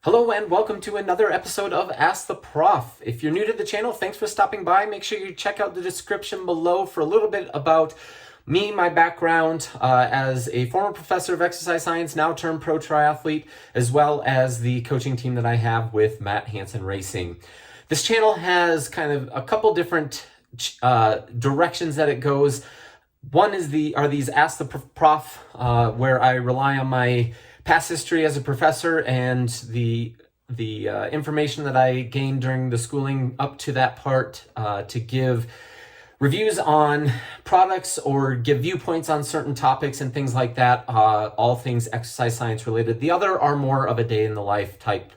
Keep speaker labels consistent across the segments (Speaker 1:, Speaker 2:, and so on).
Speaker 1: Hello and welcome to another episode of Ask the Prof. If you're new to the channel, thanks for stopping by. Make sure you check out the description below for a little bit about me, my background as a former professor of exercise science, now turned pro triathlete, as well as the coaching team that I have with Hanson Racing. This channel has kind of a couple different directions that it goes. One is these Ask the Prof, where I rely on my past history as a professor and the information that I gained during the schooling up to that part to give reviews on products or give viewpoints on certain topics and things like that, all things exercise science related. The other are more of a day in the life type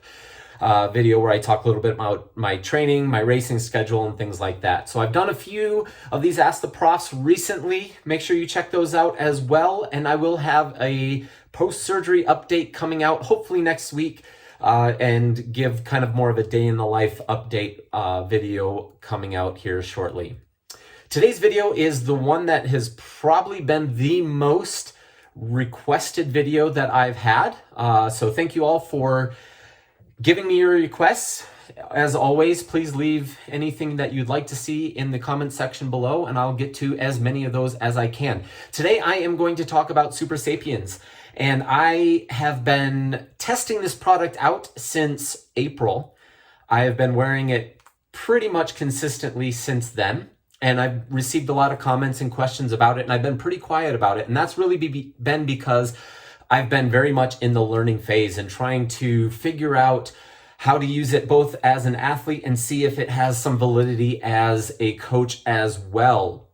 Speaker 1: video where I talk a little bit about my training, my racing schedule, and things like that. So I've done a few of these Ask the Profs recently. Make sure you check those out as well. And I will have a post-surgery update coming out hopefully next week and give kind of more of a day in the life update video coming out here shortly. Today's video is the one that has probably been the most requested video that I've had. So thank you all for giving me your requests. As always, please leave anything that you'd like to see in the comment section below, and I'll get to as many of those as I can. Today, I am going to talk about Supersapiens, and I have been testing this product out since April. I have been wearing it pretty much consistently since then, and I've received a lot of comments and questions about it, and I've been pretty quiet about it, and that's really been because I've been very much in the learning phase and trying to figure out how to use it both as an athlete and see if it has some validity as a coach as well.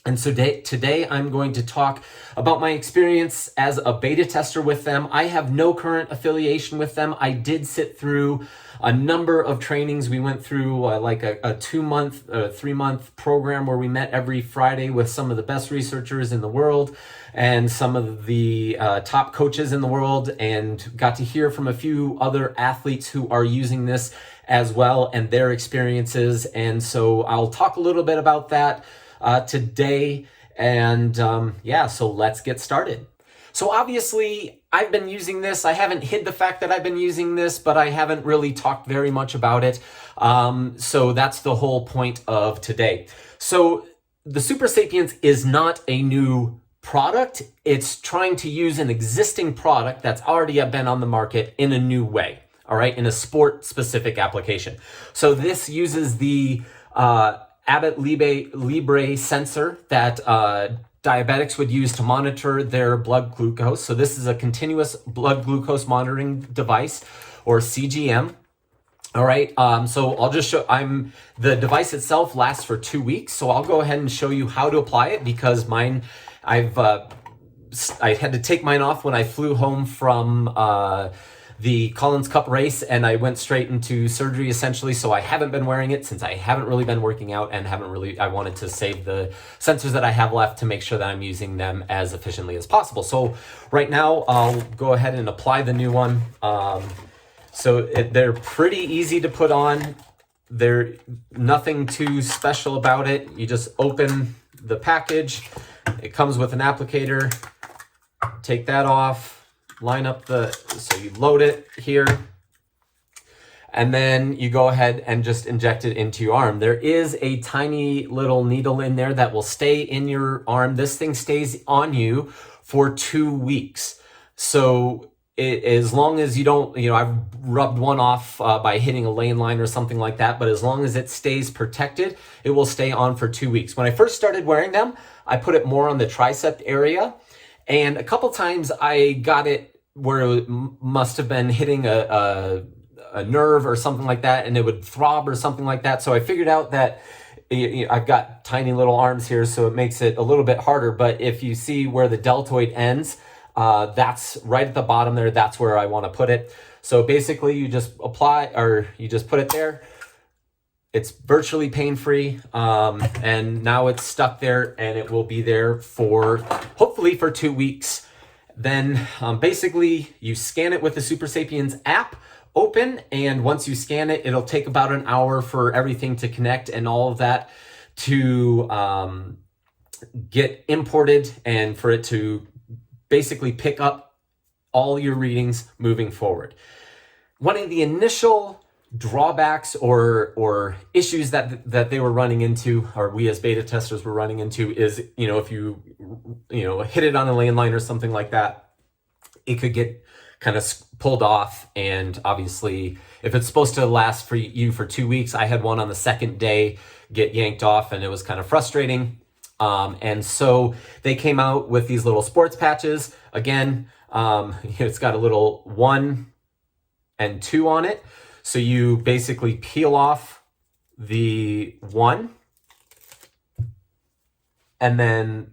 Speaker 1: And so today I'm going to talk about my experience as a beta tester with them. I have no current affiliation with them. I did sit through a number of trainings. We went through like a 2-month, 3-month program where we met every Friday with some of the best researchers in the world and some of the top coaches in the world, and got to hear from a few other athletes who are using this as well and their experiences. And so I'll talk a little bit about that today. And yeah, so let's get started. So obviously I've been using this. I haven't hid the fact that I've been using this, but I haven't really talked very much about it. So that's the whole point of today. So the Supersapiens is not a new product. It's trying to use an existing product that's already been on the market in a new way. All right, in a sport specific application. So this uses the Abbott Libre sensor that diabetics would use to monitor their blood glucose. So this is a continuous blood glucose monitoring device, or CGM. All right, so I'll just show, the device itself lasts for 2 weeks. So I'll go ahead and show you how to apply it, because mine, I had to take mine off when I flew home from the Collins Cup race, and I went straight into surgery essentially. So I haven't been wearing it since I haven't really been working out and I wanted to save the sensors that I have left to make sure that I'm using them as efficiently as possible. So right now I'll go ahead and apply the new one. They're pretty easy to put on. They're nothing too special about it. You just open the package. It comes with an applicator. Take that off. Line up so you load it here, and then you go ahead and just inject it into your arm. There is a tiny little needle in there that will stay in your arm. This thing stays on you for 2 weeks. So as long as you don't, I've rubbed one off by hitting a lane line or something like that, but as long as it stays protected, it will stay on for 2 weeks. When I first started wearing them, I put it more on the tricep area. And a couple times I got it where it must have been hitting a nerve or something like that, and it would throb or something like that. So I figured out that I've got tiny little arms here, so it makes it a little bit harder. But if you see where the deltoid ends, that's right at the bottom there. That's where I want to put it. So basically you just you just put it there. It's virtually pain-free, and now it's stuck there, and it will be there for, hopefully for 2 weeks. Then basically you scan it with the Supersapiens app open, and once you scan it, it'll take about an hour for everything to connect and all of that to get imported, and for it to basically pick up all your readings moving forward. one of the initial drawbacks or issues that they were running into, or we as beta testers were running into, is, if you hit it on a landline or something like that, it could get kind of pulled off. And obviously, if it's supposed to last for you for 2 weeks, I had one on the second day get yanked off, and it was kind of frustrating. And so they came out with these little sports patches. Again, it's got a little 1 and 2 on it. So you basically peel off the 1 and then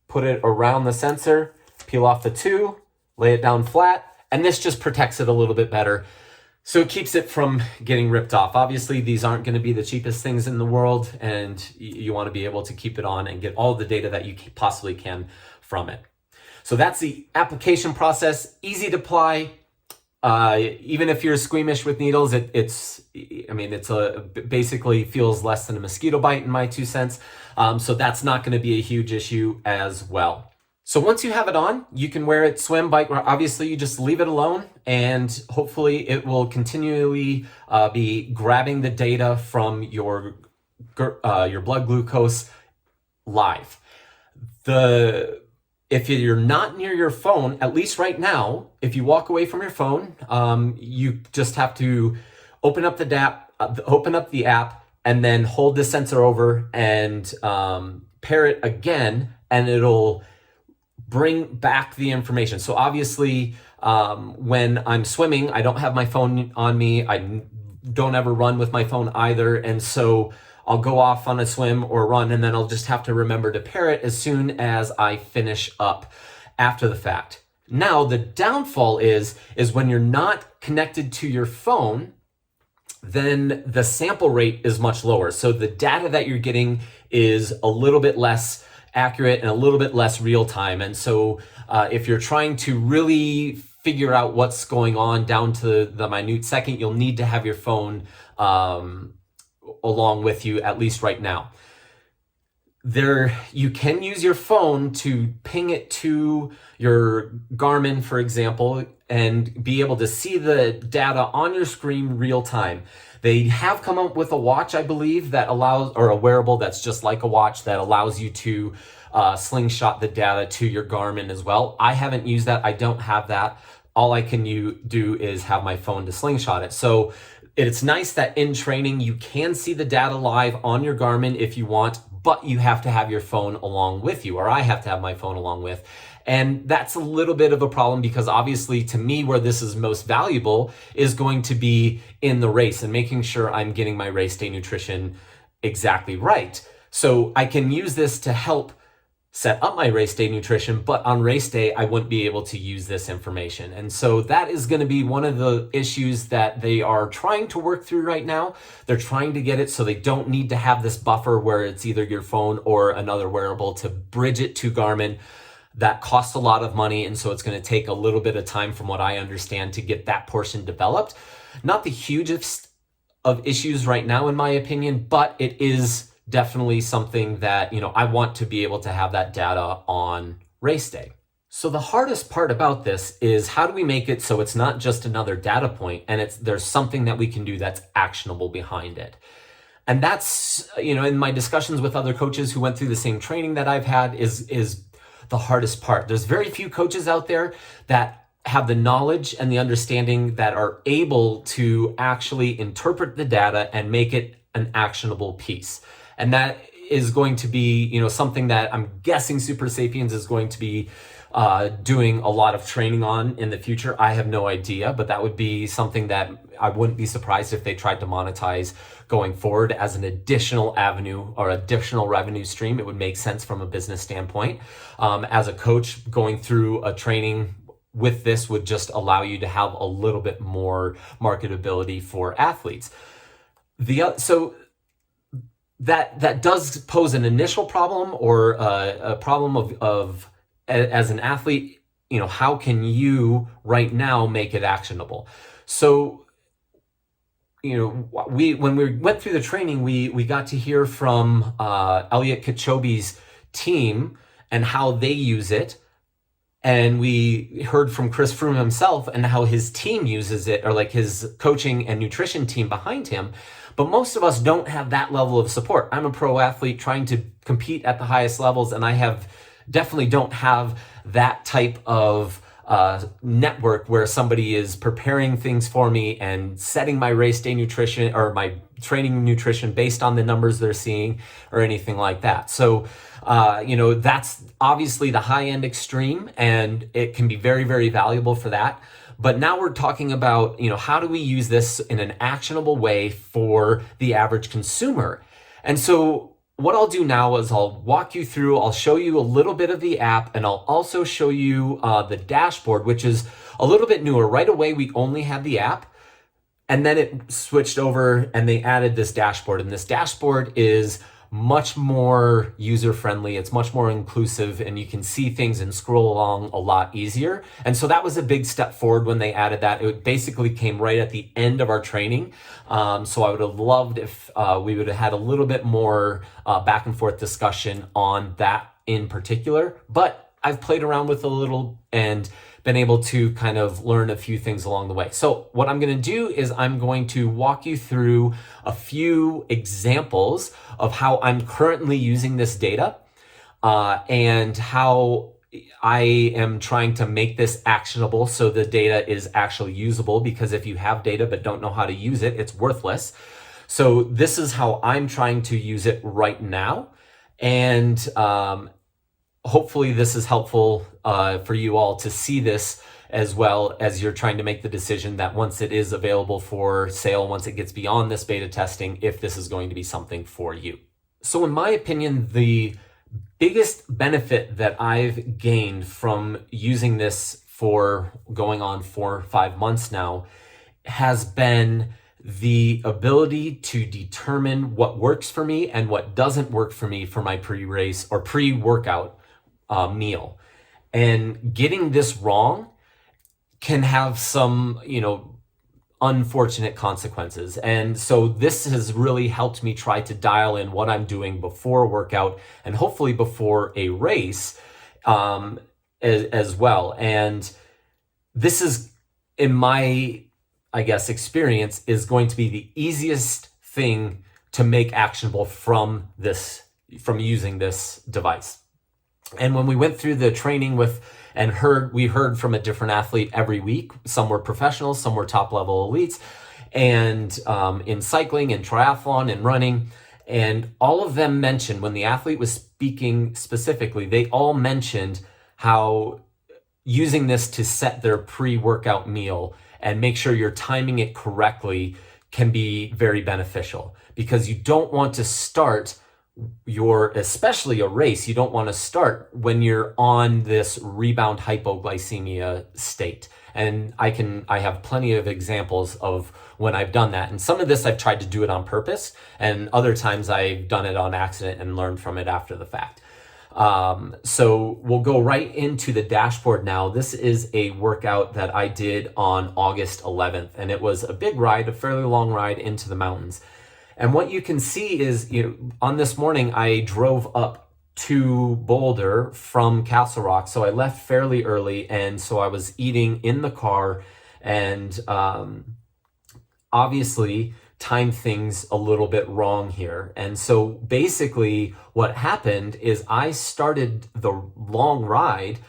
Speaker 1: put it around the sensor, peel off the 2, lay it down flat, and this just protects it a little bit better. So it keeps it from getting ripped off. Obviously, these aren't going to be the cheapest things in the world, and you want to be able to keep it on and get all the data that you possibly can from it. So that's the application process. Easy to apply. Even if you're squeamish with needles, basically feels less than a mosquito bite in my 2 cents. So that's not going to be a huge issue as well. So once you have it on, you can wear it, swim, bike, or obviously you just leave it alone, and hopefully it will continually be grabbing the data from your blood glucose live. If you're not near your phone, at least right now, if you walk away from your phone, you just have to open up the app, and then hold the sensor over and pair it again, and it'll bring back the information. So obviously, when I'm swimming, I don't have my phone on me. I don't ever run with my phone either. And so I'll go off on a swim or run, and then I'll just have to remember to pair it as soon as I finish up after the fact. Now, the downfall is when you're not connected to your phone, then the sample rate is much lower. So the data that you're getting is a little bit less accurate and a little bit less real time. And so if you're trying to really figure out what's going on down to the minute second, you'll need to have your phone along with you, at least right now. You can use your phone to ping it to your Garmin, for example, and be able to see the data on your screen real time. They have come up with a watch, I believe, that allows, or a wearable that's just like a watch that allows you to slingshot the data to your Garmin as well. I haven't used that. I don't have that. All I can do is have my phone to slingshot it. So it's nice that in training, you can see the data live on your Garmin if you want, but you have to have your phone along with you, or I have to have my phone along with. And that's a little bit of a problem, because obviously to me, where this is most valuable is going to be in the race and making sure I'm getting my race day nutrition exactly right. So I can use this to help set up my race day nutrition, but on race day, I wouldn't be able to use this information. And so that is going to be one of the issues that they are trying to work through right now. They're trying to get it so they don't need to have this buffer where it's either your phone or another wearable to bridge it to Garmin. That costs a lot of money, and so it's going to take a little bit of time, from what I understand, to get that portion developed. Not the hugest of issues right now, in my opinion, but it is definitely something that, I want to be able to have that data on race day. So the hardest part about this is, how do we make it so it's not just another data point, and there's something that we can do that's actionable behind it? And that's, in my discussions with other coaches who went through the same training that I've had, is the hardest part. There's very few coaches out there that have the knowledge and the understanding that are able to actually interpret the data and make it an actionable piece. And that is going to be, something that I'm guessing Supersapiens is going to be doing a lot of training on in the future. I have no idea, but that would be something that I wouldn't be surprised if they tried to monetize going forward as an additional avenue or additional revenue stream. It would make sense from a business standpoint. As a coach, going through a training with this would just allow you to have a little bit more marketability for athletes. So that does pose an initial problem, or a problem of as an athlete, how can you right now make it actionable? So, when we went through the training, we got to hear from Elliot Kipchoge's team and how they use it. And we heard from Chris Froome himself and how his team uses it, or like his coaching and nutrition team behind him. But most of us don't have that level of support. I'm a pro athlete trying to compete at the highest levels, and I definitely don't have that type of network where somebody is preparing things for me and setting my race day nutrition or my training nutrition based on the numbers they're seeing or anything like that. So, that's obviously the high end extreme, and it can be very, very valuable for that. But now we're talking about, how do we use this in an actionable way for the average consumer? And so what I'll do now is I'll walk you through, I'll show you a little bit of the app, and I'll also show you the dashboard, which is a little bit newer. Right away, we only had the app, and then it switched over and they added this dashboard. And this dashboard is much more user-friendly. It's much more inclusive, and you can see things and scroll along a lot easier. And so that was a big step forward when they added that. It basically came right at the end of our training. So I would have loved if we would have had a little bit more back and forth discussion on that in particular. But I've played around with a little and been able to kind of learn a few things along the way. So what I'm going to do is I'm going to walk you through a few examples of how I'm currently using this data and how I am trying to make this actionable so the data is actually usable, because if you have data but don't know how to use it, it's worthless. So this is how I'm trying to use it right now. And hopefully this is helpful for you all to see this as well as you're trying to make the decision that once it is available for sale, once it gets beyond this beta testing, if this is going to be something for you. So in my opinion, the biggest benefit that I've gained from using this for going on 4 or 5 months now has been the ability to determine what works for me and what doesn't work for me for my pre-race or pre-workout meal. And getting this wrong can have some, unfortunate consequences. And so this has really helped me try to dial in what I'm doing before a workout and hopefully before a race as well. And this is, in my, experience, is going to be the easiest thing to make actionable from using this device. And when we went through the training we heard from a different athlete every week. Some were professionals, some were top level elites, and in cycling and triathlon and running. And all of them mentioned, when the athlete was speaking specifically, they all mentioned how using this to set their pre-workout meal and make sure you're timing it correctly can be very beneficial, because you don't want to start especially a race, you don't want to start when you're on this rebound hypoglycemia state. And I have plenty of examples of when I've done that. And some of this I've tried to do it on purpose, and other times I've done it on accident and learned from it after the fact. So we'll go right into the dashboard now. This is a workout that I did on August 11th, and it was a big ride, a fairly long ride into the mountains. And what you can see is, on this morning, I drove up to Boulder from Castle Rock. So I left fairly early. And so I was eating in the car and obviously timed things a little bit wrong here. And so basically what happened is I started the long ride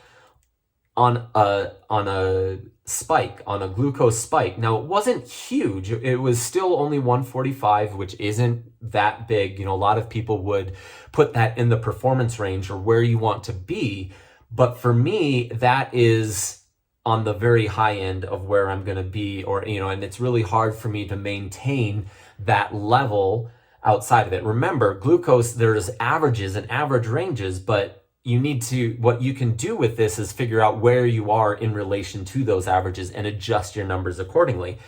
Speaker 1: on a spike, on a glucose spike. Now, it wasn't huge. It was still only 145, which isn't that big. A lot of people would put that in the performance range or where you want to be. But for me, that is on the very high end of where I'm going to be, and it's really hard for me to maintain that level outside of it. Remember, glucose, there's averages and average ranges, but what you can do with this is figure out where you are in relation to those averages and adjust your numbers accordingly.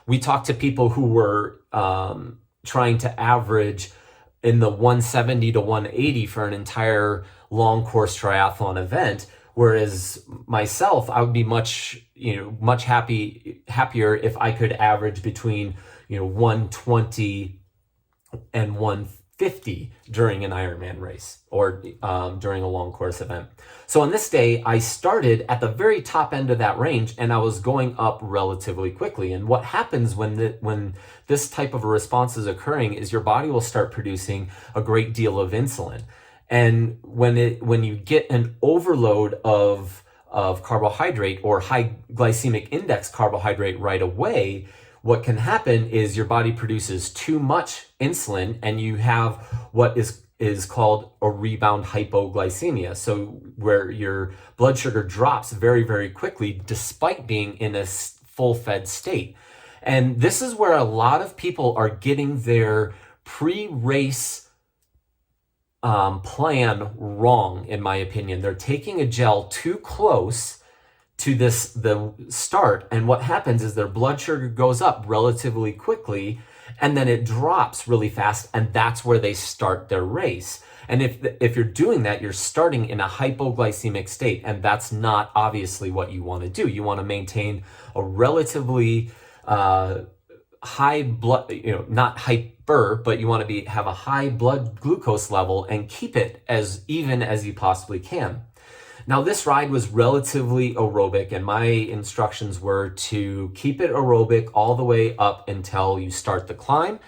Speaker 1: We talked to people who were trying to average in the 170 to 180 for an entire long course triathlon event. Whereas myself, I would be much happier if I could average between, 120 and 130 50 during an Ironman race or during a long course event. So on this day, I started at the very top end of that range and I was going up relatively quickly. And what happens when this type of a response is occurring is your body will start producing a great deal of insulin. And when you get an overload of carbohydrate or high glycemic index carbohydrate right away, what can happen is your body produces too much insulin and you have what is called a rebound hypoglycemia. So where your blood sugar drops very, very quickly despite being in a full-fed state. And this is where a lot of people are getting their pre-race plan wrong, in my opinion. They're taking a gel too close to the start, and what happens is their blood sugar goes up relatively quickly and then it drops really fast, and that's where they start their race. And if you're doing that, you're starting in a hypoglycemic state, and that's not obviously what you want to do. You want to maintain a relatively high blood, not hyper, but you want to have a high blood glucose level and keep it as even as you possibly can. Now, this ride was relatively aerobic, and my instructions were to keep it aerobic all the way up until you start the climb.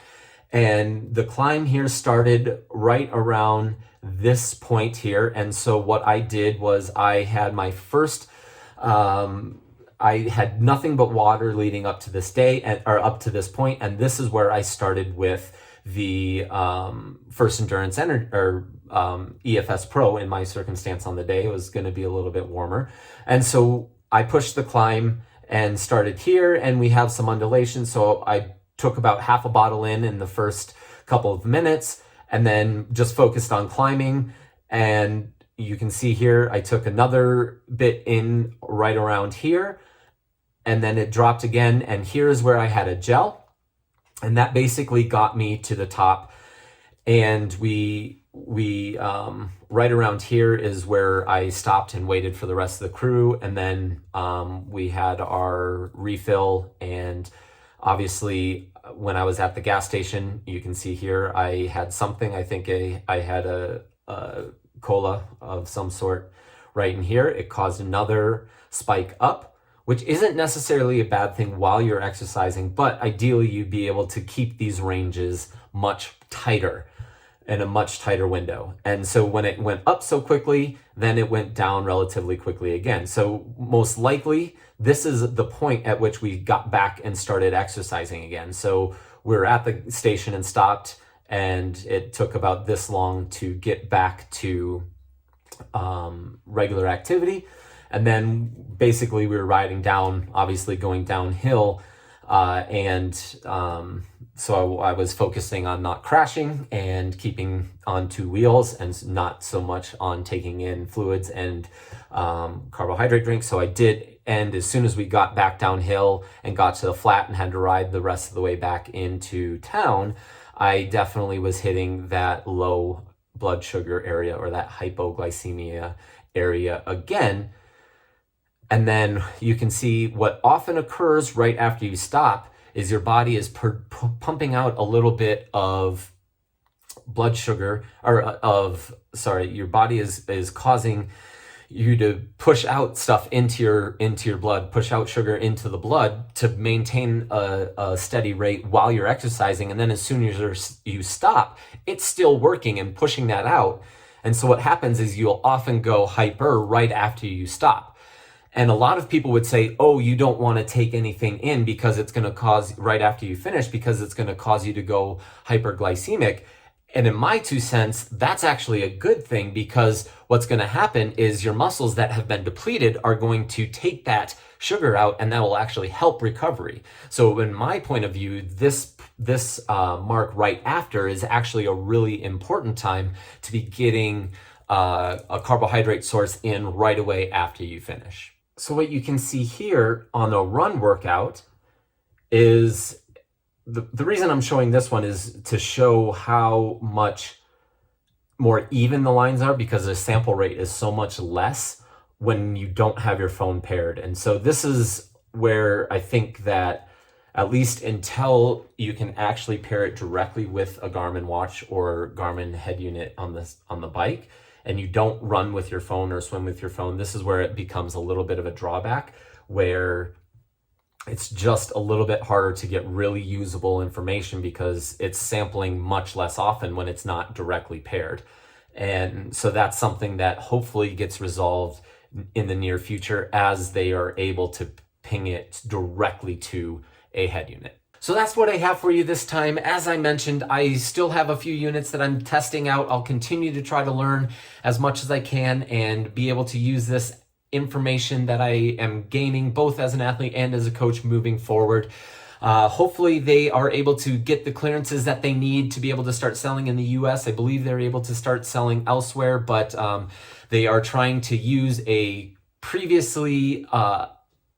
Speaker 1: And the climb here started right around this point here. And so what I did was I had my first, I had nothing but water leading up to this day, or up to this point. And this is where I started with the first endurance EFS Pro. In my circumstance on the day, it was going to be a little bit warmer. And so I pushed the climb and started here, and we have some undulation. So I took about half a bottle in the first couple of minutes and then just focused on climbing. And you can see here, I took another bit in right around here, and then it dropped again. And here's where I had a gel. And that basically got me to the top. And we right around here is where I stopped and waited for the rest of the crew. And then we had our refill. And obviously, when I was at the gas station, you can see here, I had something. I think I had a cola of some sort right in here. It caused another spike up, which isn't necessarily a bad thing while you're exercising, but ideally you'd be able to keep these ranges much tighter, in a much tighter window. And so when it went up so quickly, then it went down relatively quickly again. So most likely, this is the point at which we got back and started exercising again. So we're at the station and stopped, and it took about this long to get back to regular activity. And then basically we were riding down, obviously going downhill, so I was focusing on not crashing and keeping on two wheels and not so much on taking in fluids and carbohydrate drinks. So I did end as soon as we got back downhill and got to the flat and had to ride the rest of the way back into town. I definitely was hitting that low blood sugar area, or that hypoglycemia area again. And then you can see what often occurs right after you stop is your body is pumping out a little bit of blood sugar, your body is causing you to push out stuff into your blood, push out sugar into the blood to maintain a steady rate while you're exercising. And then as soon as you stop, it's still working and pushing that out. And so what happens is you'll often go hyper right after you stop. And a lot of people would say, oh, you don't want to take anything in because it's going to cause, right after you finish, because it's going to cause you to go hyperglycemic. And in my 2 cents, that's actually a good thing, because what's going to happen is your muscles that have been depleted are going to take that sugar out, and that will actually help recovery. So in my point of view, this mark right after is actually a really important time to be getting a carbohydrate source in right away after you finish. So what you can see here on a run workout is the reason I'm showing this one is to show how much more even the lines are, because the sample rate is so much less when you don't have your phone paired. And so this is where I think that at least until you can actually pair it directly with a Garmin watch or Garmin head unit on the bike, and you don't run with your phone or swim with your phone. This is where it becomes a little bit of a drawback, where it's just a little bit harder to get really usable information because it's sampling much less often when it's not directly paired. And so that's something that hopefully gets resolved in the near future as they are able to ping it directly to a head unit. So that's what I have for you this time. As I mentioned, I still have a few units that I'm testing out. I'll continue to try to learn as much as I can and be able to use this information that I am gaining both as an athlete and as a coach moving forward. Hopefully they are able to get the clearances that they need to be able to start selling in the US. I believe they're able to start selling elsewhere, but they are trying to use a previously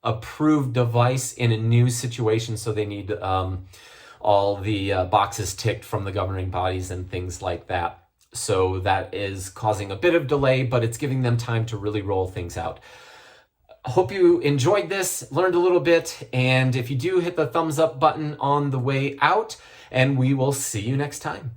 Speaker 1: approved device in a new situation. So they need all the boxes ticked from the governing bodies and things like that. So that is causing a bit of delay, but it's giving them time to really roll things out. Hope you enjoyed this, learned a little bit, and if you do, hit the thumbs up button on the way out, and we will see you next time.